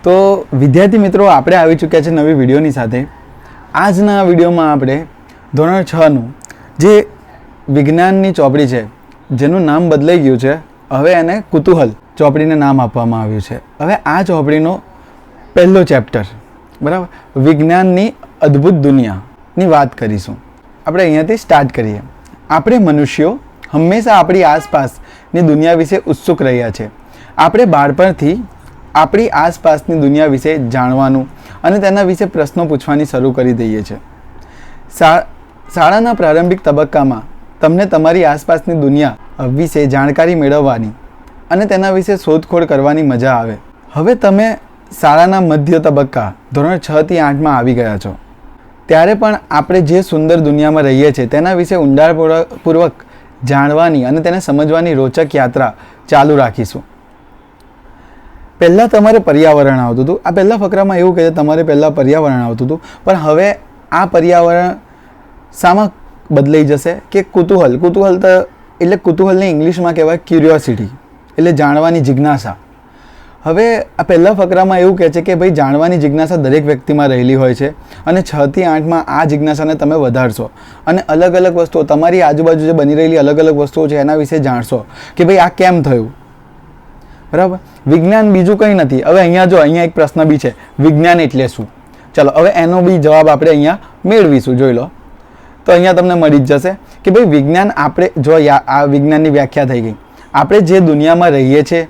તો વિદ્યાર્થી મિત્રો, આપણે આવી ચૂક્યા છે નવી વિડીયોની સાથે. આજના વિડીયોમાં આપણે ધોરણ 6નું જે વિજ્ઞાનની ચોપડી છે, જેનું નામ બદલાઈ ગયું છે, હવે એને કુતૂહલ ચોપડીને નામ આપવામાં આવ્યું છે. હવે આ ચોપડીનો પહેલો ચેપ્ટર, બરાબર, વિજ્ઞાનની અદ્ભુત દુનિયાની વાત કરીશું. આપણે અહીંયાથી સ્ટાર્ટ કરીએ. આપણે મનુષ્યો હંમેશા આપણી આસપાસની દુનિયા વિશે ઉત્સુક રહ્યા છે. આપણે બાળપણથી આપણી આસપાસની દુનિયા વિશે જાણવાનું અને તેના વિશે પ્રશ્નો પૂછવાની શરૂ કરી દઈએ છીએ. શાળાના પ્રારંભિક તબક્કામાં તમને તમારી આસપાસની દુનિયા વિશે જાણકારી મેળવવાની અને તેના વિશે શોધખોળ કરવાની મજા આવે. હવે તમે શાળાના મધ્ય તબક્કા ધોરણ 6 થી 8માં આવી ગયા છો. ત્યારે પણ આપણે જે સુંદર દુનિયામાં રહીએ છીએ તેના વિશે ઊંડાણપૂર્વક જાણવાની અને તેને સમજવાની રોચક યાત્રા ચાલુ રાખીશું. પહેલાં તમારે પર્યાવરણ આવતું હતું. આ પહેલાં ફકરામાં એવું કહે છે તમારે પહેલાં પર્યાવરણ આવતું હતું, પણ હવે આ પર્યાવરણ શામાં બદલાઈ જશે કે કુતૂહલ. કુતૂહલ તો એટલે કુતૂહલને ઇંગ્લિશમાં કહેવાય ક્યુરિયોસિટી, એટલે જાણવાની જિજ્ઞાસા. હવે આ પહેલાં ફકરામાં એવું કહે છે કે ભાઈ જાણવાની જિજ્ઞાસા દરેક વ્યક્તિમાં રહેલી હોય છે અને 6 થી 8માં આ જિજ્ઞાસાને તમે વધારશો અને અલગ અલગ વસ્તુઓ, તમારી આજુબાજુ જે બની રહેલી અલગ અલગ વસ્તુઓ છે એના વિશે જાણશો કે ભાઈ આ કેમ થયું. બરાબર. વિજ્ઞાન બીજું કંઈ નથી. હવે અહીંયા એક પ્રશ્ન બી છે, વિજ્ઞાન એટલે શું? ચલો હવે એનો બી જવાબ આપણે અહીંયા મેળવીશું, જોઈ લો. તો અહીંયા તમને મળી જ જશે કે ભાઈ વિજ્ઞાન, આપણે જો આ વિજ્ઞાનની વ્યાખ્યા થઈ ગઈ. આપણે જે દુનિયામાં રહીએ છીએ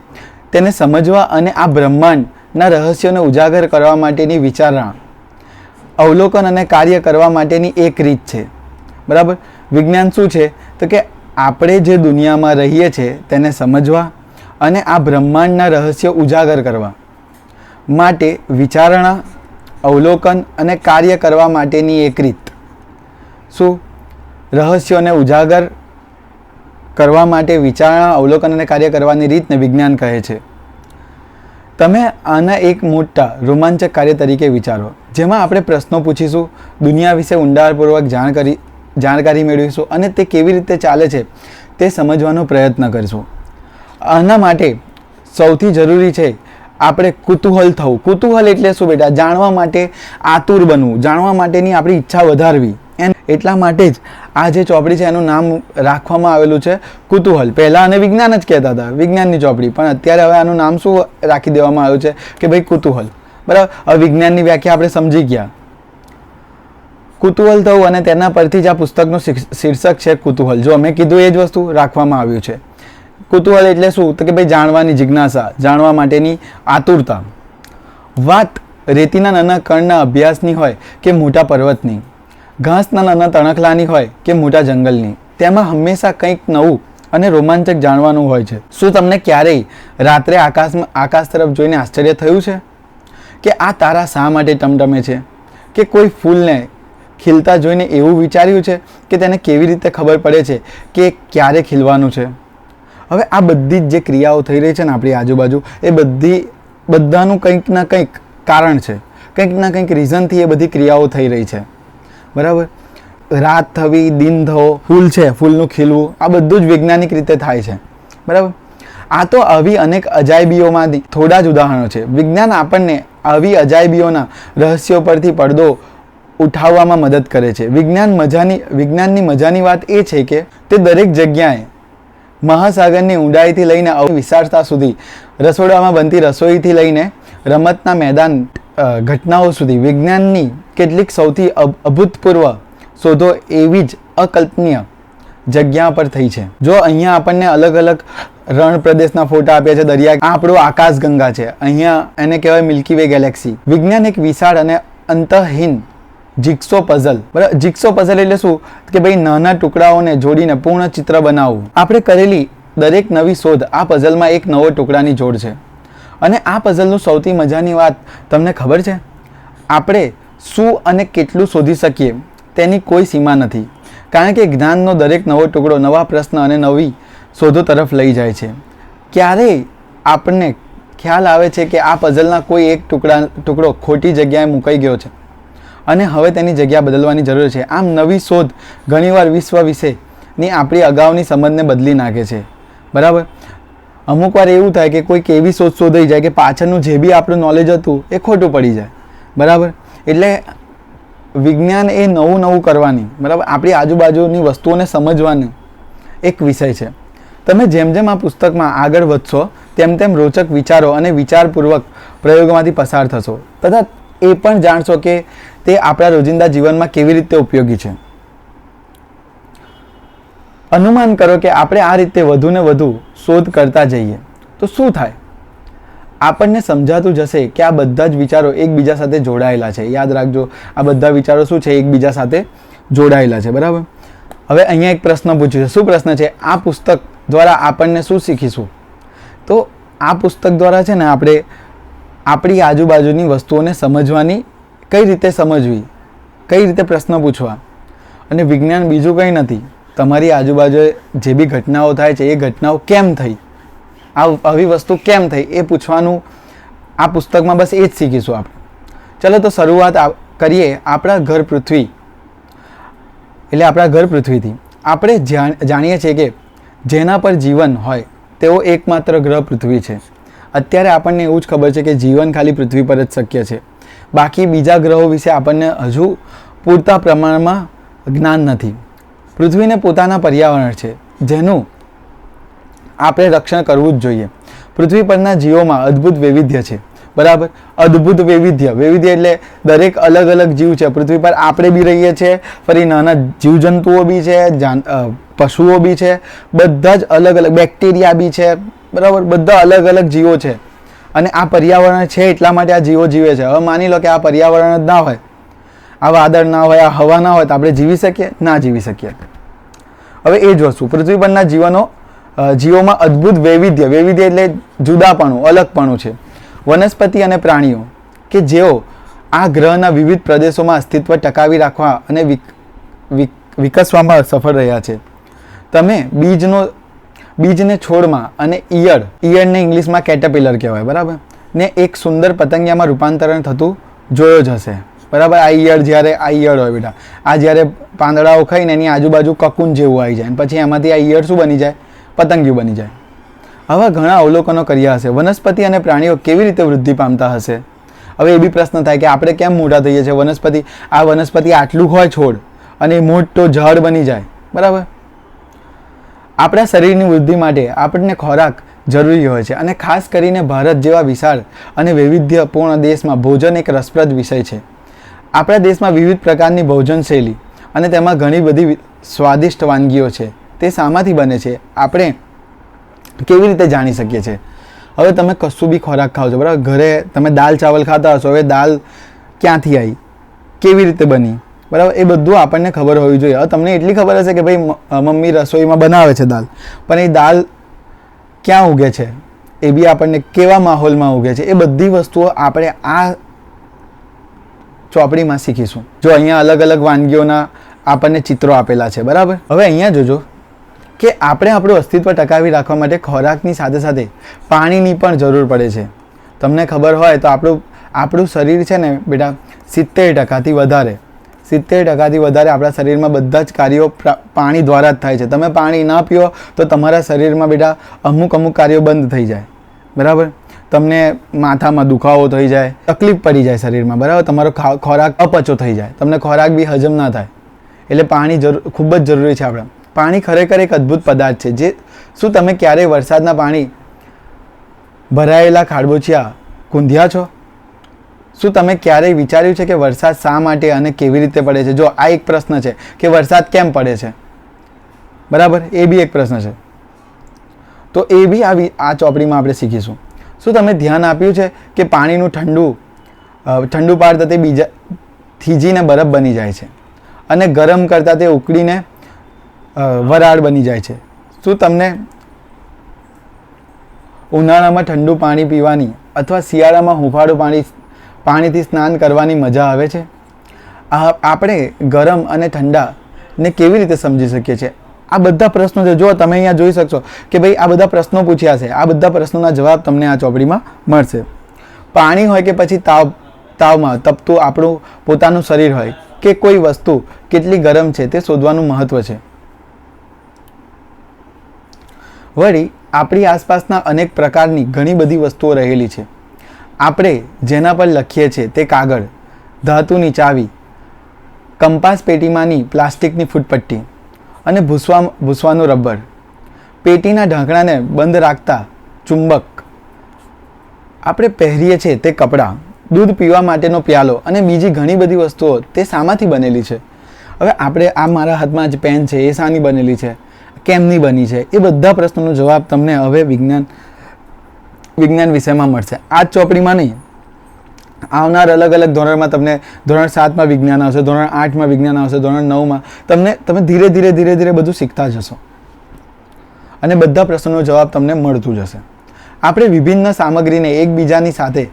તેને સમજવા અને આ બ્રહ્માંડના રહસ્યોને ઉજાગર કરવા માટેની વિચારણા, અવલોકન અને કાર્ય કરવા માટેની એક રીત છે. બરાબર. વિજ્ઞાન શું છે? તો કે આપણે જે દુનિયામાં રહીએ છીએ તેને સમજવા અને આ બ્રહ્માંડના રહસ્યો ઉજાગર કરવા માટે વિચારણા, અવલોકન અને કાર્ય કરવા માટેની એક રીત. શું? રહસ્યોને ઉજાગર કરવા માટે વિચારણા, અવલોકન અને કાર્ય કરવાની રીતને વિજ્ઞાન કહે છે. તમે આના એક મોટા રોમાંચક કાર્ય તરીકે વિચારો, જેમાં આપણે પ્રશ્નો પૂછીશું, દુનિયા વિશે ઊંડાણપૂર્વક જાણકારી મેળવીશું અને તે કેવી રીતે ચાલે છે તે સમજવાનો પ્રયત્ન કરીશું. આના માટે સૌથી જરૂરી છે આપણે કુતૂહલ થવું. કુતૂહલ એટલે શું બેટા? જાણવા માટે આતુર બનવું, જાણવા માટેની આપણી ઈચ્છા વધારવી. એટલા માટે જ આ જે ચોપડી છે એનું નામ રાખવામાં આવેલું છે કુતૂહલ. પહેલાં અને વિજ્ઞાન જ કહેતા હતા, વિજ્ઞાનની ચોપડી, પણ અત્યારે હવે આનું નામ શું રાખી દેવામાં આવ્યું છે કે ભાઈ કુતૂહલ. બરાબર. હવે વિજ્ઞાનની વ્યાખ્યા આપણે સમજી ગયા. કુતૂહલ થવું અને તેના પરથી જ આ પુસ્તકનું શીર્ષક છે કુતૂહલ. જો અમે કીધું એ જ વસ્તુ રાખવામાં આવ્યું છે. કુતૂહલ એટલે શું? તો કે ભાઈ જાણવાની જિજ્ઞાસા, જાણવા માટેની આતુરતા. વાત રેતીના નાના કણના અભ્યાસની હોય કે મોટા પર્વતની, ઘાસના નાના તણખલાની હોય કે મોટા જંગલની, તેમાં હંમેશા કંઈક નવું અને રોમાંચક જાણવાનું હોય છે. શું તમને ક્યારેય રાત્રે આકાશ તરફ જોઈને આશ્ચર્ય થયું છે કે આ તારા શા માટે ટમટમે છે? કે કોઈ ફૂલને ખીલતા જોઈને એવું વિચાર્યું છે કે તેને કેવી રીતે ખબર પડે છે કે ક્યારે ખીલવાનું છે? હવે આ બધી જ જે ક્રિયાઓ થઈ રહી છે ને આપણી આજુબાજુ, એ બધાનું કંઈક ના કંઈક કારણ છે, કંઈક ના કંઈક રીઝનથી એ બધી ક્રિયાઓ થઈ રહી છે. બરાબર. રાત થવી, દિન થવો, ફૂલ છે, ફૂલનું ખીલવું, આ બધું જ વૈજ્ઞાનિક રીતે થાય છે. બરાબર. આ તો આવી અનેક અજાયબીઓમાંથી થોડા જ ઉદાહરણો છે. વિજ્ઞાન આપણને આવી અજાયબીઓના રહસ્યો પરથી પડદો ઉઠાવવામાં મદદ કરે છે. વિજ્ઞાનની મજાની વાત એ છે કે તે દરેક જગ્યાએ, મહાસાગરની ઊંડાઈથી લઈને વિશાળતા સુધી, રસોડામાં બનતી રસોઈથી લઈને રમતના મેદાન ઘટનાઓ સુધી, વિજ્ઞાનની કેટલીક સૌથી અભૂતપૂર્વ શોધો એવી જ અકલ્પનીય જગ્યા પર થઈ છે. જો અહીંયા આપણને અલગ અલગ રણ પ્રદેશના ફોટા આપ્યા છે, દરિયા, આ આપણો આકાશગંગા છે, અહીંયા એને કહેવાય મિલ્કી વે ગેલેક્સી. વિજ્ઞાન એક વિશાળ અને અંતહીન જિગ્સો પઝલ. બરાબર. જિગ્સો પઝલ એટલે શું? કે ભાઈ નાના ટુકડાઓને જોડીને પૂર્ણ ચિત્ર બનાવવું. આપણે કરેલી દરેક નવી શોધ આ પઝલમાં એક નવો ટુકડાની જોડ છે. અને આ પઝલનું સૌથી મજાની વાત તમને ખબર છે? આપણે શું અને કેટલું શોધી શકીએ તેની કોઈ સીમા નથી, કારણ કે જ્ઞાનનો દરેક નવો ટુકડો નવા પ્રશ્ન અને નવી શોધો તરફ લઈ જાય છે. ક્યારેય આપણને ખ્યાલ આવે છે કે આ પઝલના કોઈ એક ટુકડો ખોટી જગ્યાએ મુકાઈ ગયો છે અને હવે તેની જગ્યા બદલવાની જરૂર છે. આમ નવી શોધ ઘણીવાર વિશ્વ વિશેની આપણી અગાઉની સમજને બદલી નાખે છે. બરાબર. અમુક વાર એવું થાય કે કોઈક એવી શોધ શોધાઈ જાય કે પાછળનું જે બી આપણું નોલેજ હતું એ ખોટું પડી જાય, બરાબર. એટલે વિજ્ઞાન એ નવું નવું કરવાની, બરાબર, આપણી આજુબાજુની વસ્તુઓને સમજવાનો એક વિષય છે. તમે જેમ જેમ આ પુસ્તકમાં આગળ વધશો તેમ તેમ રોચક વિચારો અને વિચારપૂર્વક પ્રયોગોમાંથી પસાર થશો તથા એ પણ જાણશો કે તે આપણા રોજિંદા જીવનમાં કેવી રીતે ઉપયોગી છે. અનુમાન કરો કે આપણે આ રીતે વધુ ને વધુ શોધ કરતા જઈએ તો શું થાય? આપણને સમજાતું જશે કે આ બધા જ વિચારો એકબીજા સાથે જોડાયેલા છે. યાદ રાખજો, આ બધા વિચારો શું છે? એકબીજા સાથે જોડાયેલા છે, બરાબર. હવે અહીંયા એક પ્રશ્ન પૂછ્યો છે. શું પ્રશ્ન છે? આ પુસ્તક દ્વારા આપણને શું શીખીશું? તો આ પુસ્તક દ્વારા છે ને આપણે આપણી આજુબાજુની વસ્તુઓને સમજવાની, કઈ રીતે સમજવી, કઈ રીતે પ્રશ્ન પૂછવા. અને વિજ્ઞાન બીજું કંઈ નથી, તમારી આજુબાજુ જે બી ઘટનાઓ થાય છે એ ઘટનાઓ કેમ થઈ, આવી વસ્તુ કેમ થઈ એ પૂછવાનું આ પુસ્તકમાં બસ એ જ શીખીશું આપણે. ચલો તો શરૂઆત કરીએ આપણા ઘર પૃથ્વી, એટલે આપણા ઘર પૃથ્વીથી. આપણે જાણીએ છીએ કે જેના પર જીવન હોય તેવો એકમાત્ર ગ્રહ પૃથ્વી છે. અત્યારે આપણને એવું જ ખબર છે કે જીવન ખાલી પૃથ્વી પર જ શક્ય છે. બાકી બીજા ગ્રહો વિશે આપણને હજુ પૂરતા પ્રમાણમાં જ્ઞાન નથી. પૃથ્વીને પોતાના પર્યાવરણ છે જેનું આપણે રક્ષણ કરવું જ જોઈએ. પૃથ્વી પરના જીવોમાં અદ્ભુત વૈવિધ્ય છે, બરાબર. અદ્ભુત વૈવિધ્ય, વૈવિધ્ય એટલે દરેક અલગ અલગ જીવ છે પૃથ્વી પર. આપણે બી રહીએ છીએ, ફરી નાના જીવજંતુઓ બી છે, પશુઓ બી છે, બધા જ અલગ અલગ, બેક્ટેરિયા બી છે, બરાબર. બધા અલગ અલગ જીવો છે અને આ પર્યાવરણ છે એટલા માટે આ જીવો જીવે છે. હવે માની લો કે આ પર્યાવરણ જ ના હોય, આ વાદળ ના હોય, આ હવા ના હોય તો આપણે જીવી શકીએ? ના જીવી શકીએ. હવે એ જ વસ્તુ પૃથ્વી પરના જીવોમાં અદ્ભુત વૈવિધ્ય, વૈવિધ્ય એટલે જુદાપણું, અલગપણું છે. વનસ્પતિ અને પ્રાણીઓ કે જેઓ આ ગ્રહના વિવિધ પ્રદેશોમાં અસ્તિત્વ ટકાવી રાખવા અને વિકસવામાં સફળ રહ્યા છે. તમે બીજને છોડમાં અને ઈયળને ઇંગ્લિશમાં કેટરપિલર કહેવાય, બરાબર, ને એક સુંદર પતંગિયામાં રૂપાંતરણ થતું જોયો જ હશે, બરાબર. આ ઈયળ હોય બેટા, આ જ્યારે પાંદડાઓ ખાઈને એની આજુબાજુ કકુન જેવું આવી જાય પછી એમાંથી આ ઈયળ શું બની જાય? પતંગિયું બની જાય. આવા ઘણા અવલોકનો કર્યા હશે. વનસ્પતિ અને પ્રાણીઓ કેવી રીતે વૃદ્ધિ પામતા હશે? હવે એ બી પ્રશ્ન થાય કે આપણે કેમ મોટા થઈએ છીએ? વનસ્પતિ આટલું હોય છોડ અને મોટો ઝાડ બની જાય, બરાબર. આપણા શરીરની વૃદ્ધિ માટે આપણને ખોરાક જરૂરી હોય છે અને ખાસ કરીને ભારત જેવા વિશાળ અને વૈવિધ્યપૂર્ણ દેશમાં ભોજન એક રસપ્રદ વિષય છે. આપણા દેશમાં વિવિધ પ્રકારની ભોજન શૈલી અને તેમાં ઘણી બધી સ્વાદિષ્ટ વાનગીઓ છે. તે શામાંથી બને છે આપણે કેવી રીતે જાણી શકીએ છીએ? હવે તમે કશું બી ખોરાક ખાઓ છો, બરાબર. ઘરે તમે દાલ ચાવલ ખાતા હશો, હવે દાલ ક્યાંથી આવી, કેવી રીતે બની, બરાબર, એ બધું આપણને ખબર હોવી જોઈએ. હવે તમને એટલી ખબર હશે કે ભાઈ મમ્મી રસોઈમાં બનાવે છે દાલ, પણ એ દાલ ક્યાં ઉગે છે, એ બી આપણને કેવા માહોલમાં ઉગે છે, એ બધી વસ્તુઓ આપણે આ ચોપડીમાં શીખીશું. જો અહીંયા અલગ અલગ વાનગીઓના આપણને ચિત્રો આપેલા છે, બરાબર. હવે અહીંયા જોજો કે આપણે આપણું અસ્તિત્વ ટકાવી રાખવા માટે ખોરાકની સાથે સાથે પાણીની પણ જરૂર પડે છે. તમને ખબર હોય તો આપણું શરીર છે ને બેટા 70%થી વધારે આપણા શરીરમાં બધા જ કાર્યો પાણી દ્વારા જ થાય છે. તમે પાણી ના પીઓ તો તમારા શરીરમાં બેટા અમુક કાર્યો બંધ થઈ જાય, બરાબર. તમને માથામાં દુખાવો થઈ જાય, તકલીફ પડી જાય શરીરમાં, બરાબર. તમારો ખોરાક અપચો થઈ જાય, તમને ખોરાક બી હજમ ના થાય. એટલે પાણી ખૂબ જ જરૂરી છે આપણે. પાણી ખરેખર એક અદ્ભુત પદાર્થ છે. શું તમે ક્યારેય વરસાદના પાણી ભરાયેલા ખાબોચિયા કૂંધ્યા છો? શું તમે ક્યારેય વિચાર્યું છે કે વરસાદ શા માટે અને કેવી રીતે પડે છે? જો આ એક પ્રશ્ન છે કે વરસાદ કેમ પડે છે, બરાબર, એ બી એક પ્રશ્ન છે. તો એ બી આ ચોપડીમાં આપણે શીખીશું. શું તમે ધ્યાન આપ્યું છે કે પાણીનું ઠંડુ પાડતા તે થીજીને બરફ બની જાય છે અને ગરમ કરતાં તે ઉકળીને વરાળ બની જાય છે? શું તમને ઉનાળામાં ઠંડુ પાણી પીવાની અથવા શિયાળામાં હુંફાળું પાણીથી સ્નાન કરવાની મજા આવે છે? આપણે ગરમ અને ઠંડાને કેવી રીતે સમજી શકીએ છીએ? આ બધા પ્રશ્નો છે. જો તમે અહીંયા જોઈ શકશો કે ભાઈ આ બધા પ્રશ્નો પૂછ્યા છે, આ બધા પ્રશ્નોના જવાબ તમને આ ચોપડીમાં મળશે. પાણી હોય કે પછી તાવમાં તપતું આપણું પોતાનું શરીર હોય કે કોઈ વસ્તુ કેટલી ગરમ છે તે શોધવાનું મહત્વ છે. વળી આપણી આસપાસના અનેક પ્રકારની ઘણી બધી વસ્તુઓ રહેલી છે. આપણે જેના પર લખીએ છીએ તે કાગળ, ધાતુની ચાવી, કંપાસ પેટીમાંની પ્લાસ્ટિકની ફૂટપટ્ટી અને ભૂસવાનું રબર, પેટીના ઢાંકણાને બંધ રાખતા ચુંબક, આપણે પહેરીએ છીએ તે કપડાં, દૂધ પીવા માટેનો પ્યાલો અને બીજી ઘણી બધી વસ્તુઓ તે શામાંથી બનેલી છે? હવે આપણે આ મારા હાથમાં જે પેન છે એ શાની બનેલી છે, કેમની બની છે, એ બધા પ્રશ્નોનો જવાબ તમને હવે વિજ્ઞાન વિષયમાં મળશે. આ જ ચોપડીમાં નહીં, આવનાર અલગ અલગ ધોરણમાં તમને ધોરણ 7માં વિજ્ઞાન આવશે, ધોરણ 8માં વિજ્ઞાન આવશે, ધોરણ 9માં તમે ધીરે ધીરે બધું શીખતા જશો અને બધા પ્રશ્નોનો જવાબ તમને મળતું જશે. આપણે વિભિન્ન સામગ્રીને એકબીજાની સાથે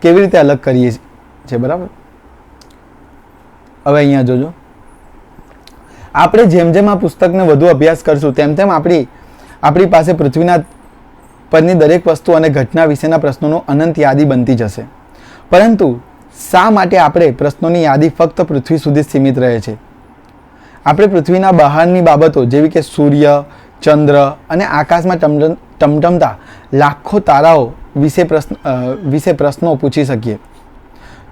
કેવી રીતે અલગ કરીએ છીએ, બરાબર? હવે અહીંયા જોજો, આપણે જેમ જેમ આ પુસ્તકને વધુ અભ્યાસ કરશું તેમ તેમ આપણી પાસે પૃથ્વીના પરની દરેક વસ્તુ અને ઘટના વિશેના પ્રશ્નોનો અનંત યાદી બનતી જશે. પરંતુ શા માટે આપણે પ્રશ્નોની યાદી ફક્ત પૃથ્વી સુધી સીમિત રહે છે? આપણે પૃથ્વીના બહારની બાબતો જેવી કે સૂર્ય, ચંદ્ર અને આકાશમાં ટમટમતા લાખો તારાઓ વિશે પ્રશ્નો પૂછી શકીએ.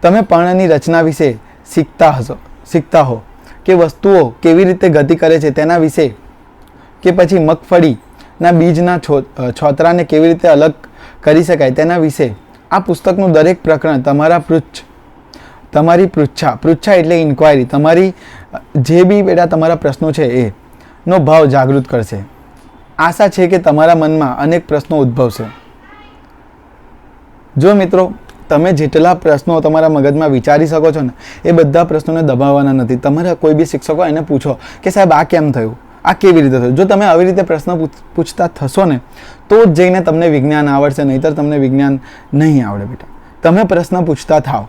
તમે પર્ણની રચના વિશે શીખતા હો કે વસ્તુઓ કેવી રીતે ગતિ કરે છે તેના વિશે, કે પછી મગફળીના બીજના છોતરાને કેવી રીતે અલગ કરી શકાય તેના વિશે. આ પુસ્તકનું દરેક પ્રકરણ તમારી પૃચ્છા એટલે ઇન્ક્વાયરી, તમારી જે બી બેટા તમારા પ્રશ્નો છે એનો ભાવ જાગૃત કરશે. આશા છે કે તમારા મનમાં અનેક પ્રશ્નો ઉદ્ભવશે. જો મિત્રો, તમે જેટલા પ્રશ્નો તમારા મગજમાં વિચારી શકો છો ને એ બધા પ્રશ્નોને દબાવવાના નથી. તમારા કોઈ બી શિક્ષકો એને પૂછો કે સાહેબ આ કેમ થયું, આ કેવી રીતે થયું. જો તમે આવી રીતે પ્રશ્ન પૂછતા થશો ને તો જ જઈને તમને વિજ્ઞાન આવડશે, નહીંતર તમને વિજ્ઞાન નહીં આવડે બેટા. તમે પ્રશ્ન પૂછતા થાવ.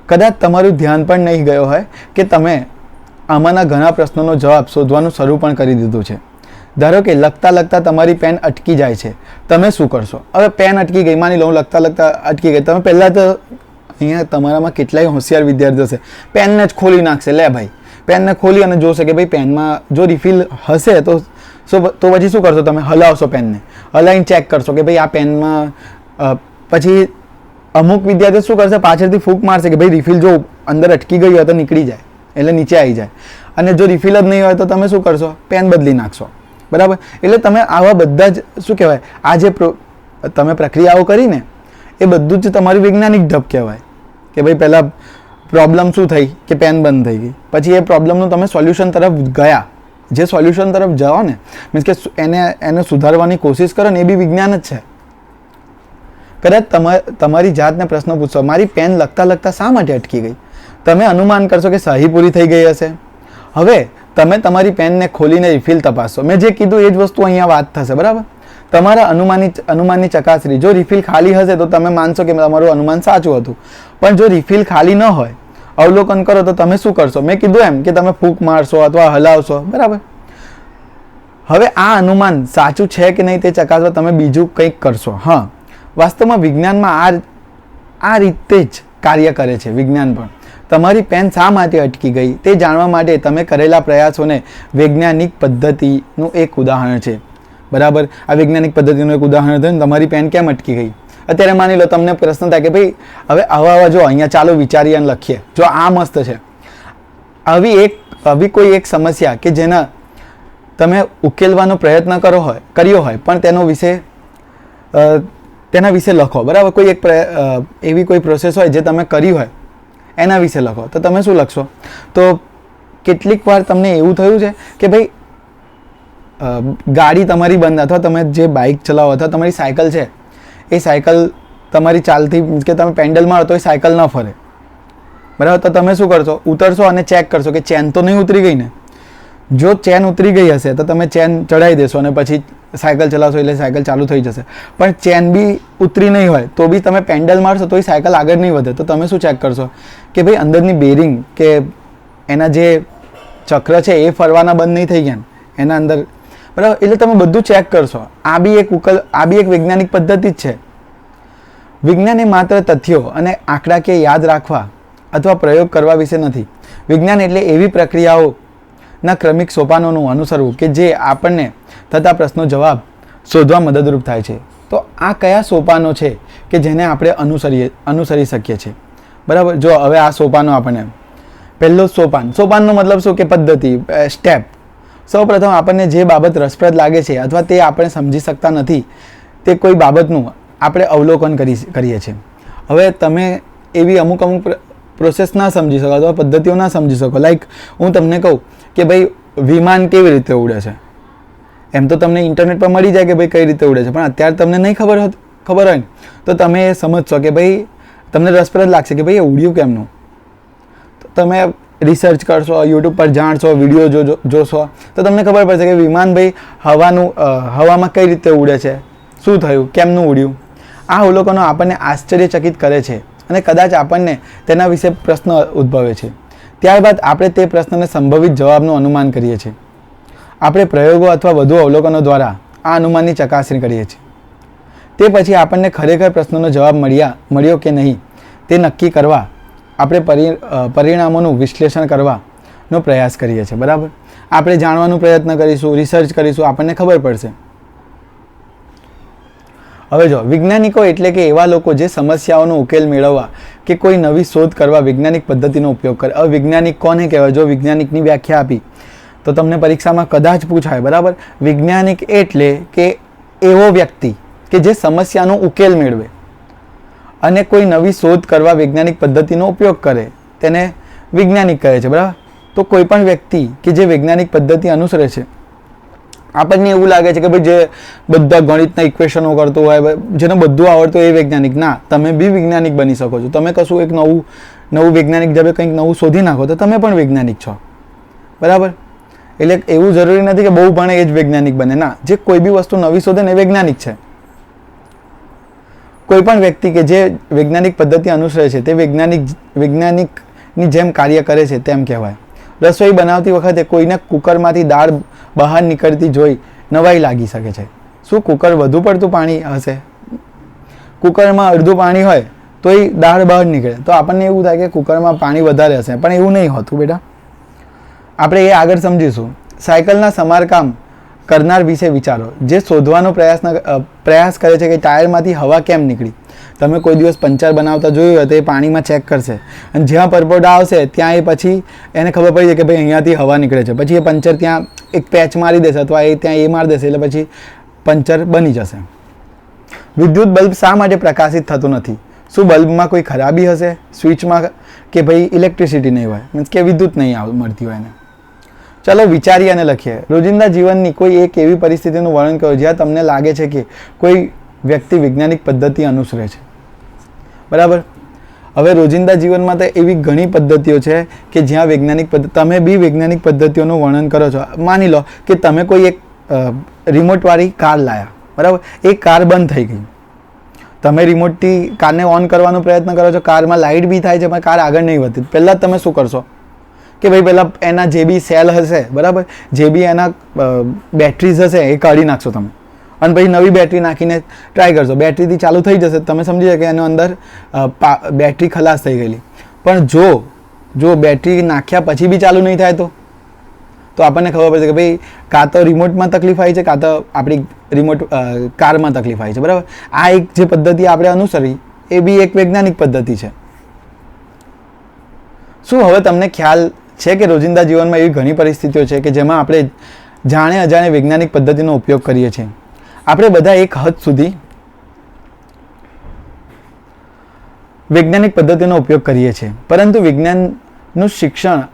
કદાચ તમારું ધ્યાન પણ નહીં ગયો હોય કે તમે આમાંના ઘણા પ્રશ્નોનો જવાબ શોધવાનું શરૂ પણ કરી દીધું છે. ધારો કે લખતા તમારી પેન અટકી જાય છે, તમે શું કરશો? હવે પેન અટકી ગઈ, માની લો લખતા અટકી ગઈ. તમે પહેલાં તો અહીંયા તમારામાં કેટલાય હોશિયાર વિદ્યાર્થીઓ છે, પેનને જ ખોલી નાખશે. લે ભાઈ, પેનને ખોલી અને જોશે કે ભાઈ પેનમાં જો રિફિલ હશે તો પછી શું કરશો? તમે હલાવશો પેનને, હલાવીને ચેક કરશો કે ભાઈ આ પેનમાં. પછી અમુક વિદ્યાર્થીઓ શું કરશે? પાછળથી ફૂંક મારશે કે ભાઈ રિફિલ જો અંદર અટકી ગઈ હોય તો નીકળી જાય, એટલે નીચે આવી જાય. અને જો રિફિલ જ નહીં હોય તો તમે શું કરશો? પેન બદલી નાખશો, બરાબર? એટલે તમે આવા બધા જ શું કહેવાય, આ જે તમે પ્રક્રિયાઓ કરીને એ બધું જ તમારી વૈજ્ઞાનિક ઢબ કહેવાય કે ભાઈ પહેલાં પ્રોબ્લેમ શું થઈ કે પેન બંધ થઈ ગઈ, પછી એ પ્રોબ્લેમનું તમે સોલ્યુશન તરફ ગયા. જે સોલ્યુશન તરફ જાઓ ને, મીન્સ કે એને સુધારવાની કોશિશ કરો ને, એ બી વિજ્ઞાન જ છે. કદાચ તમારી જાતને પ્રશ્ન પૂછશો, મારી પેન લખતા શા માટે અટકી ગઈ? તમે અનુમાન કરશો કે સહી પૂરી થઈ ગઈ હશે. હવે તમે તમારી પેનને ખોલીને રિફિલ તપાસશો. મેં જે કીધું એ જ વસ્તુ અહીંયા વાત થશે, બરાબર? તમારા અનુમાનની ચકાસણી. જો રિફિલ ખાલી હશે તો તમે માનશો કે તમારું અનુમાન સાચું હતું. પણ જો રિફિલ ખાલી ન હોય, અવલોકન કરો તો તમે શું કરશો? મેં કીધું એમ કે તમે ફૂંક મારશો અથવા હલાવશો, બરાબર? હવે આ અનુમાન સાચું છે કે નહીં તે ચકાસવા તમે બીજું કંઈક કરશો. હા, વાસ્તવમાં વિજ્ઞાનમાં આ રીતે જ કાર્ય કરે છે. વિજ્ઞાન પણ તમારી પેન શા માટે અટકી ગઈ તે જાણવા માટે તમે કરેલા પ્રયાસોને વૈજ્ઞાનિક પદ્ધતિનું એક ઉદાહરણ છે, બરાબર? આ વૈજ્ઞાનિક પદ્ધતિનું એક ઉદાહરણ થયું. તમારી પેન કેમ અટકી ગઈ? અત્યારે માની લો તમને પ્રશ્ન થાય કે ભાઈ હવે આવા જો અહીંયા ચાલો વિચારીએ અને લખીએ. જો આ મસ્ત છે, આવી કોઈ એક સમસ્યા કે જેના તમે ઉકેલવાનો પ્રયત્ન કર્યો હોય પણ તેના વિશે લખો, બરાબર? કોઈ એક એવી કોઈ પ્રોસેસ હોય જે તમે કરી હોય એના વિશે લખો, તો તમે શું લખશો? તો કેટલીક વાર તમને એવું થયું છે કે ભાઈ ગાડી તમારી બંધ, અથવા તમે જે બાઇક ચલાવો અથવા તમારી સાયકલ છે એ સાયકલ તમારી ચાલતી કે તમે પેન્ડલ મારો તો એ સાયકલ ન ફરે, બરાબર? તો તમે શું કરશો? ઉતરશો અને ચેક કરશો કે ચેન તો નહીં ઉતરી ગઈ ને. જો ચેન ઉતરી ગઈ હશે તો તમે ચેન ચડાવી દેશો અને પછી સાયકલ ચલાવશો એટલે સાયકલ ચાલુ થઈ જશે. પણ ચેન બી ઉતરી નહીં હોય તો બી તમે પેન્ડલ મારશો તો એ સાયકલ આગળ નહીં વધે. તો તમે શું ચેક કરશો કે ભાઈ અંદરની બેરિંગ કે એના જે ચક્ર છે એ ફરવાના બંધ નહીં થઈ ગયા એના અંદર, બરાબર? એટલે તમે બધું ચેક કરશો. આ બી એક વૈજ્ઞાનિક પદ્ધતિ જ છે. વિજ્ઞાન એ માત્ર તથ્યો અને આંકડાકીય યાદ રાખવા અથવા પ્રયોગ કરવા વિશે નથી. વિજ્ઞાન એટલે એવી પ્રક્રિયાઓ ના ક્રમિક સોપાનોનું અનુસરવું કે જે આપણને થતા પ્રશ્નો જવાબ શોધવા મદદરૂપ થાય છે. તો આ કયા સોપાનો છે કે જેને આપણે અનુસરી શકીએ છીએ? બરાબર, જો હવે આ સોપાનો આપણને પહેલો સોપાનનો મતલબ શું કે પદ્ધતિ, સ્ટેપ. સૌપ્રથમ આપણને જે બાબત રસપ્રદ લાગે છે અથવા તે આપણે સમજી શકતા નથી તે કોઈ બાબતનું આપણે અવલોકન કરીએ છીએ. હવે તમે એવી અમુક પ્રોસેસ ના સમજી શકો અથવા પદ્ધતિઓ ના સમજી શકો. લાઈક હું તમને કહું કે ભાઈ વિમાન કેવી રીતે ઉડે છે, એમ તો તમને ઇન્ટરનેટ પર મળી જાય કે ભાઈ કઈ રીતે ઉડે છે, પણ અત્યારે તમને નહીં ખબર હોય ને તો તમે એ સમજશો કે ભાઈ તમને રસપ્રદ લાગશે કે ભાઈ એ ઉડ્યું કેમનું. તો તમે રિસર્ચ કરશો, યુટ્યુબ પર જાણશો, વિડીયો જોશો તો તમને ખબર પડશે કે વિમાન ભાઈ હવામાં કઈ રીતે ઉડે છે, શું થયું, કેમનું ઉડ્યું. આ અવલોકનો આપણને આશ્ચર્યચકિત કરે છે અને કદાચ આપણને તેના વિશે પ્રશ્ન ઉદ્ભવે છે. ત્યારબાદ આપણે તે પ્રશ્નને સંભવિત જવાબનું અનુમાન કરીએ છીએ. આપણે પ્રયોગો અથવા વધુ અવલોકનો દ્વારા આ અનુમાનની ચકાસણી કરીએ છીએ. તે પછી આપણને ખરેખર પ્રશ્નનો જવાબ મળ્યો કે નહીં તે નક્કી કરવા આપણે પરિણામોનું વિશ્લેષણ કરવાનો પ્રયાસ કરીએ છીએ. બરાબર, આપણે જાણવાનો પ્રયત્ન કરીશું, રિસર્ચ કરીશું, આપણને ખબર પડશે. હવે જો વૈજ્ઞાનિકો એટલે કે એવા લોકો જે સમસ્યાઓનો ઉકેલ મેળવવા કે કોઈ નવી શોધ કરવા વૈજ્ઞાનિક પદ્ધતિનો ઉપયોગ કરે. હવે વૈજ્ઞાનિક કોને કહેવાય? જો વૈજ્ઞાનિકની વ્યાખ્યા આપી તો તમને પરીક્ષામાં કદાચ પૂછાય. બરાબર, વૈજ્ઞાનિક એટલે કે એવો વ્યક્તિ કે જે સમસ્યાનો ઉકેલ મેળવે અને કોઈ નવી શોધ કરવા વૈજ્ઞાનિક પદ્ધતિનો ઉપયોગ કરે તેને વૈજ્ઞાનિક કહે છે. બરાબર, તો કોઈ પણ વ્યક્તિ કે જે વૈજ્ઞાનિક પદ્ધતિ અનુસરે છે, આપણને એવું લાગે છે કે ભાઈ જે બધા ગણિતના ઇક્વેશનો કરતો હોય, જેને બધું આવડતું હોય એ વૈજ્ઞાનિક. ના, તમે બી વૈજ્ઞાનિક બની શકો છો. તમે કશું એક નવું વૈજ્ઞાનિક જયારે કંઈક નવું શોધી નાખો તો તમે પણ વૈજ્ઞાનિક છો. બરાબર, એટલે એવું જરૂરી નથી કે બહુ ભણે એ જ વૈજ્ઞાનિક બને. ના, જે કોઈ બી વસ્તુ નવી શોધે ને એ વૈજ્ઞાનિક છે. કોઈ પણ વ્યક્તિ કે જે વૈજ્ઞાનિક પદ્ધતિ અનુસરે છે તે વૈજ્ઞાનિકની જેમ કાર્ય કરે છે તેમ કહેવાય. રસોઈ બનાવતી વખતે કોઈને કુકરમાંથી દાળ બહાર નીકળતી જોઈ નવાઈ લાગી શકે છે. શું કુકર વધુ પડતું પાણી હશે? કુકરમાં અડધું પાણી હોય તો એ દાળ બહાર નીકળે તો આપણને એવું થાય કે કુકરમાં પાણી વધારે હશે, પણ એવું નહીં હોતું બેટા. આપણે એ આગળ સમજીશું. સાયકલના સમારકામ કરનાર વિશે વિચારો, જે શોધવાનો પ્રયાસ કરે છે કે ટાયરમાંથી હવા કેમ નીકળી. તમે કોઈ દિવસ પંચર બનાવતા જોયું હોય તો એ પાણીમાં ચેક કરશે અને જ્યાં પરપોટા આવશે ત્યાં એ પછી એને ખબર પડી જાય કે ભાઈ અહીંયાથી હવા નીકળે છે. પછી એ પંચર ત્યાં એક પેચ મારી દેશે અથવા એ ત્યાં એ મારી દેશે એટલે પછી પંચર બની જશે. વિદ્યુત બલ્બ શા માટે પ્રકાશિત થતું નથી? શું બલ્બમાં કોઈ ખરાબી હશે? સ્વિચમાં કે ભાઈ ઇલેક્ટ્રિસિટી નહીં હોય, મીન્સ કે વિદ્યુત નહીં મળતી હોય એને. ચલો વિચારીએ અને લખીએ. રોજિંદા જીવનની કોઈ એક એવી પરિસ્થિતિનું વર્ણન કરો જ્યાં તમને લાગે છે કે કોઈ વ્યક્તિ વૈજ્ઞાનિક પદ્ધતિ અનુસરે છે. બરાબર, હવે રોજિંદા જીવનમાં તો એવી ઘણી પદ્ધતિઓ છે કે જ્યાં તમે બી વૈજ્ઞાનિક પદ્ધતિઓનું વર્ણન કરો છો. માની લો કે તમે કોઈ એક રિમોટવાળી કાર લાયા. બરાબર, એ કાર બંધ થઈ ગઈ. તમે રિમોટથી કારને ઓન કરવાનો પ્રયત્ન કરો છો, કારમાં લાઇટ બી થાય છે પણ કાર આગળ નહીં વધતી. પહેલાં તમે શું કરશો કે ભાઈ પહેલાં એના જે બી સેલ હશે, બરાબર, જે બી એના બેટરીઝ હશે એ કાઢી નાખશો તમે અને પછી નવી બેટરી નાખીને ટ્રાય કરશો. બેટરીથી ચાલુ થઈ જશે, તમે સમજી જાય કે એનો અંદર બેટરી ખલાસ થઈ ગયેલી. પણ જો બેટરી નાખ્યા પછી બી ચાલુ નહીં થાય તો આપણને ખબર પડશે કે ભાઈ કાં તો રિમોટમાં તકલીફ આવી છે કાં તો આપણી કારમાં તકલીફ આવી છે. બરાબર, આ એક જે પદ્ધતિ આપણે અનુસરી એ બી એક વૈજ્ઞાનિક પદ્ધતિ છે. શું હવે તમને ખ્યાલ છે કે રોજિંદા જીવનમાં એવી ઘણી પરિસ્થિતિઓ છે કે જેમાં આપણે જાણે અજાણે વૈજ્ઞાનિક પદ્ધતિનો ઉપયોગ કરીએ છીએ. આપણે બધા એક હદ સુધી વૈજ્ઞાનિક પદ્ધતિનો ઉપયોગ કરીએ છીએ, પરંતુ વિજ્ઞાનનું શિક્ષણ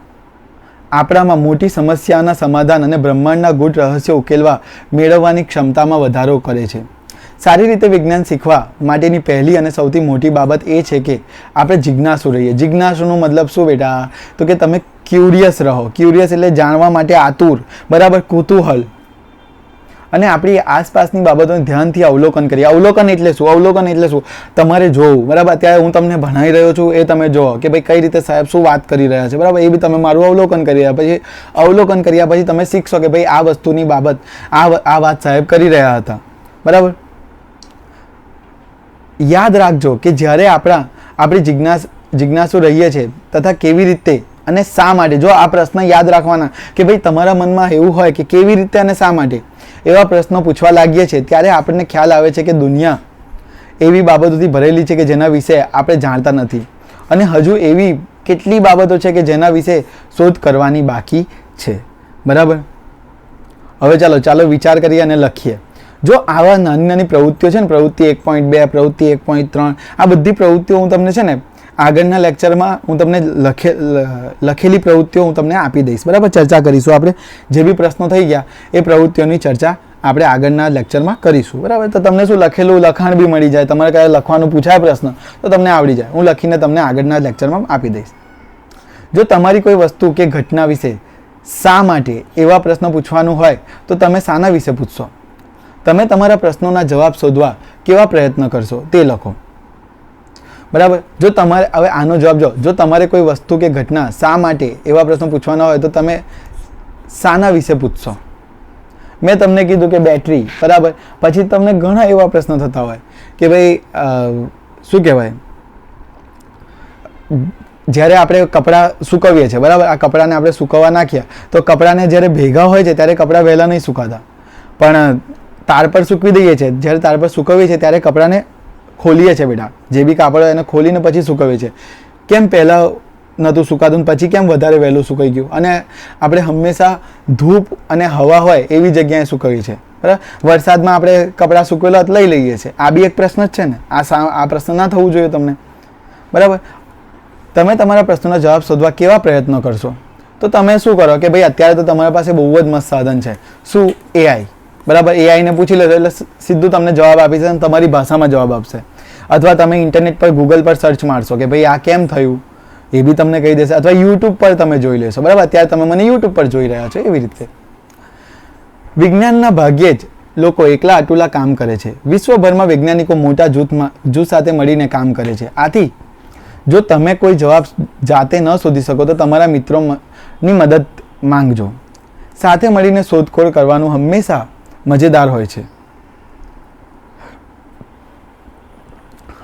આપણામાં મોટી સમસ્યાના સમાધાન અને બ્રહ્માંડના ગૂઢ રહસ્યો ઉકેલવા મેળવવાની ક્ષમતામાં વધારો કરે છે. સારી રીતે વિજ્ઞાન શીખવા માટેની પહેલી અને સૌથી મોટી બાબત એ છે કે આપણે જિજ્ઞાસુ રહીએ. જિજ્ઞાસુનો મતલબ શું બેટા? તો કે તમે ક્યુરિયસ રહો. ક્યુરિયસ એટલે જાણવા માટે આતુર, બરાબર, કુતૂહલ. અને આપણી આસપાસની બાબતોને ધ્યાનથી અવલોકન કરીએ. અવલોકન એટલે શું? તમારે જોવું. બરાબર, અત્યારે હું તમને ભણાવી રહ્યો છું એ તમે જોવો કે ભાઈ કઈ રીતે સાહેબ શું વાત કરી રહ્યા છે. બરાબર, એ બી તમે મારું અવલોકન કરી રહ્યા. પછી અવલોકન કર્યા પછી તમે શીખશો કે ભાઈ આ વસ્તુની બાબત આ વાત સાહેબ કરી રહ્યા હતા. બરાબર, યાદ રાખજો કે જ્યારે આપણે જિજ્ઞાસુ રહીએ છીએ તથા કેવી રીતે અને શા માટે. જો આ પ્રશ્ન યાદ રાખવાના કે ભાઈ તમારા મનમાં એવું હોય કે કેવી રીતે અને શા માટે એવા પ્રશ્નો પૂછવા લાગીએ છીએ, ત્યારે આપણને ખ્યાલ આવે છે કે દુનિયા એવી બાબતોથી ભરેલી છે કે જેના વિશે આપણે જાણતા નથી, અને હજુ એવી કેટલી બાબતો છે કે જેના વિશે શોધ કરવાની બાકી છે. બરાબર. હવે ચાલો વિચાર કરીએ અને લખીએ. જો આવા નાની નાની પ્રવૃત્તિઓ છે ને, પ્રવૃત્તિ 1.2, પ્રવૃત્તિ 1.3, આ બધી પ્રવૃત્તિઓ હું તમને છે ને આગળના લેક્ચરમાં હું તમને લખેલી પ્રવૃત્તિઓ હું તમને આપી દઈશ. બરાબર. ચર્ચા કરીશું આપણે. જે બી પ્રશ્નો થઈ ગયા એ પ્રવૃત્તિઓની ચર્ચા આપણે આગળના લેક્ચરમાં કરીશું. બરાબર. તો તમને શું લખેલું લખાણ બી મળી જાય. તમારે કયા લખવાનું પૂછાય પ્રશ્ન તો તમને આવડી જાય. હું લખીને તમને આગળના લેક્ચરમાં આપી દઈશ. જો તમારી કોઈ વસ્તુ કે ઘટના વિશે શા માટે એવા પ્રશ્ન પૂછવાનું હોય તો તમે શાના વિશે પૂછશો? તમે તમારા પ્રશ્નોના જવાબ શોધવા કેવા પ્રયત્ન કરશો તે લખો. બરાબર. જો તમારે હવે આનો જવાબ જો તમારે કોઈ વસ્તુ કે ઘટના શા માટે એવા પ્રશ્નો પૂછવાના હોય તો તમે શાના વિશે પૂછશો? મેં તમને કીધું કે બેટરી. બરાબર. પછી તમને ઘણા એવા પ્રશ્નો થતા હોય કે ભાઈ શું કહેવાય, જ્યારે આપણે કપડાં સૂકવીએ છીએ, બરાબર, આ કપડાને આપણે સૂકવવા નાખ્યા તો કપડાને જ્યારે ભેગા હોય છે ત્યારે કપડાં વહેલા નહીં સુકાતા, પણ તાર પર સૂકવી દઈએ છીએ. જ્યારે તાર પર સૂકવીએ છીએ ત્યારે કપડાને ખોલીએ છીએ બેટા, જે બી કાપડ હોય એને ખોલીને પછી સૂકવીએ છીએ. કેમ પહેલાં નહોતું સુકાતું પછી કેમ વધારે વહેલું સુકાઈ ગયું? અને આપણે હંમેશા ધૂપ અને હવા હોય એવી જગ્યાએ સૂકવીએ છીએ. બરાબર. વરસાદમાં આપણે કપડાં સૂકવેલા લઈ લઈએ છીએ. આ બી એક પ્રશ્ન જ છે ને. આ પ્રશ્ન ના થવું જોઈએ તમને. બરાબર. તમે તમારા પ્રશ્નોના જવાબ શોધવા કેવા પ્રયત્નો કરશો? તો તમે શું કરો કે ભાઈ અત્યારે તો તમારા પાસે બહુ જ મસ્ત સાધન છે. શું? AI. બરાબર. AIને પૂછી લેજો એટલે સીધું તમને જવાબ આપી છે અને તમારી ભાષામાં જવાબ આપશે. અથવા તમે ઇન્ટરનેટ પર ગૂગલ પર સર્ચ મારશો કે ભાઈ આ કેમ થયું એ બી તમને કહી દેશે. અથવા યુટ્યુબ પર તમે જોઈ લેશો. બરાબર. અત્યારે તમે મને યુટ્યુબ પર જોઈ રહ્યા છો એવી રીતે. વિજ્ઞાનના ભાગ્યે જ લોકો એકલા અટુલા કામ કરે છે. વિશ્વભરમાં વૈજ્ઞાનિકો મોટા જૂથ સાથે મળીને કામ કરે છે. આથી જો તમે કોઈ જવાબ જાતે ન શોધી શકો તો તમારા મિત્રોની મદદ માંગજો. સાથે મળીને શોધખોળ કરવાનું હંમેશા મજેદાર હોય છે.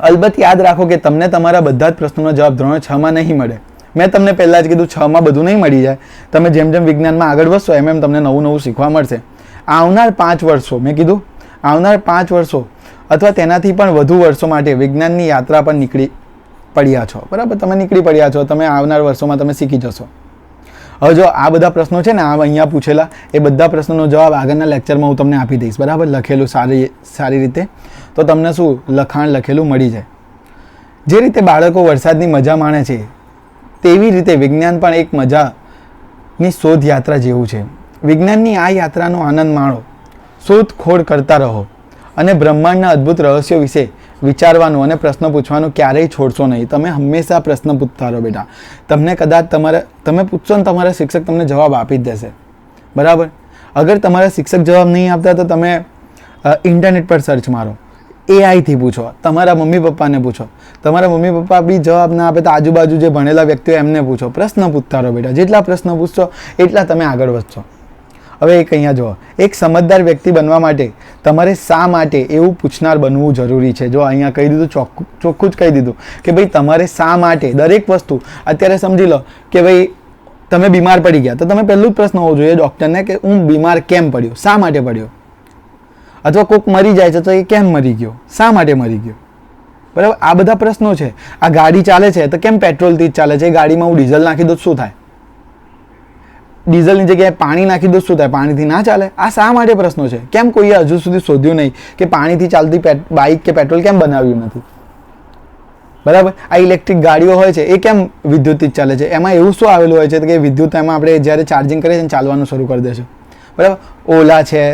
અલબત્ત યાદ રાખો કે તમને તમારા બધા જ પ્રશ્નોનો જવાબ ધોરણ 6માં નહીં મળે. મેં તમને પહેલાં જ કીધું 6માં બધું નહીં મળી જાય. તમે જેમ જેમ વિજ્ઞાનમાં આગળ વધશો એમ તમને નવું શીખવા મળશે. આવનાર 5 વર્ષો, મેં કીધું આવનાર 5 વર્ષો અથવા તેનાથી પણ વધુ વર્ષો માટે વિજ્ઞાનની યાત્રા પર નીકળી પડ્યા છો. બરાબર. તમે નીકળી પડ્યા છો. તમે આવનાર વર્ષોમાં તમે શીખી જશો. હવે જો આ બધા પ્રશ્નો છે ને આ અહીંયા પૂછેલા એ બધા પ્રશ્નોનો જવાબ આગળના લેક્ચરમાં હું તમને આપી દઈશ. બરાબર. લખેલું સારી રીતે તો તમને શું લખાણ લખેલું મળી જાય. જે રીતે બાળકો વરસાદની મજા માણે છે તેવી રીતે વિજ્ઞાન પણ એક મજાની શોધ યાત્રા જેવું છે. વિજ્ઞાનની આ યાત્રાનો આનંદ માણો. શોધખોળ કરતા રહો અને બ્રહ્માંડના અદ્ભુત રહસ્યો વિશે વિચારવાનું અને પ્રશ્ન પૂછવાનું ક્યારેય છોડશો નહીં. તમે હંમેશા પ્રશ્ન પૂછતા રહો બેટા. તમને કદાચ તમે પૂછશો ને તમારા શિક્ષક તમને જવાબ આપી જ દેશે. બરાબર. અગર તમારા શિક્ષક જવાબ નહીં આપતા તો તમે ઇન્ટરનેટ પર સર્ચ મારો, AIથી પૂછો, તમારા મમ્મી પપ્પાને પૂછો. તમારા મમ્મી પપ્પા બી જવાબ ના આપે તો આજુબાજુ જે ભણેલા વ્યક્તિઓ એમને પૂછો. પ્રશ્ન પૂછતા રહો બેટા. જેટલા પ્રશ્ન પૂછશો એટલા તમે આગળ વધશો. હવે એક અહીંયા જુઓ, એક સમજદાર વ્યક્તિ બનવા માટે તમારે શા માટે એવું પૂછનાર બનવું જરૂરી છે. જો અહીંયા કહી દીધું, ચોખ્ખું જ કહી દીધું કે ભાઈ તમારે શા માટે દરેક વસ્તુ. અત્યારે સમજી લો કે ભાઈ તમે બીમાર પડી ગયા તો તમે પહેલું જ પ્રશ્ન હોવો જોઈએ ડૉક્ટરને કે હું બીમાર કેમ પડ્યો, શા માટે પડ્યો. અથવા કોઈક મરી જાય છે તો એ કેમ મરી ગયો, શા માટે મરી ગયો. બરાબર. આ બધા પ્રશ્નો છે. આ ગાડી ચાલે છે તો કેમ પેટ્રોલથી જ ચાલે છે? એ ગાડીમાં હું ડીઝલ નાખી દઉં શું થાય? ડીઝલની જગ્યાએ પાણી નાખી દો શું થાય? પાણીથી ના ચાલે. આ શા માટે પ્રશ્નો છે? કેમ કોઈએ હજુ સુધી શોધ્યું નહીં કે પાણીથી ચાલતી બાઇક કે પેટ્રોલ કેમ બનાવ્યું નથી? બરાબર. આ ઇલેક્ટ્રિક ગાડીઓ હોય છે એ કેમ વિદ્યુતથી જ ચાલે છે? એમાં એવું શું આવેલું હોય છે કે વિદ્યુત એમાં આપણે જ્યારે ચાર્જિંગ કરીએ છીએ ચાલવાનું શરૂ કરી દેશે. બરાબર. ઓલા છે,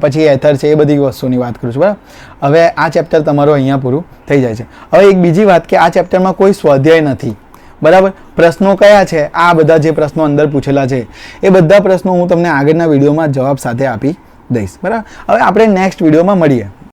પછી એથર છે, એ બધી વસ્તુની વાત કરું છું. બરાબર. હવે આ ચેપ્ટર તમારું અહીંયા પૂરું થઈ જાય છે. હવે એક બીજી વાત કે આ ચેપ્ટરમાં કોઈ સ્વાધ્યાય નથી. બરાબર. પ્રશ્નો કયા છે? આ બધા જે પ્રશ્નો અંદર પૂછેલા છે એ બધા પ્રશ્નો હું તમને આગળના વિડીયોમાં જવાબ સાથે આપી દઈશ. બરાબર. હવે આપણે નેક્સ્ટ વિડીયોમાં મળીએ.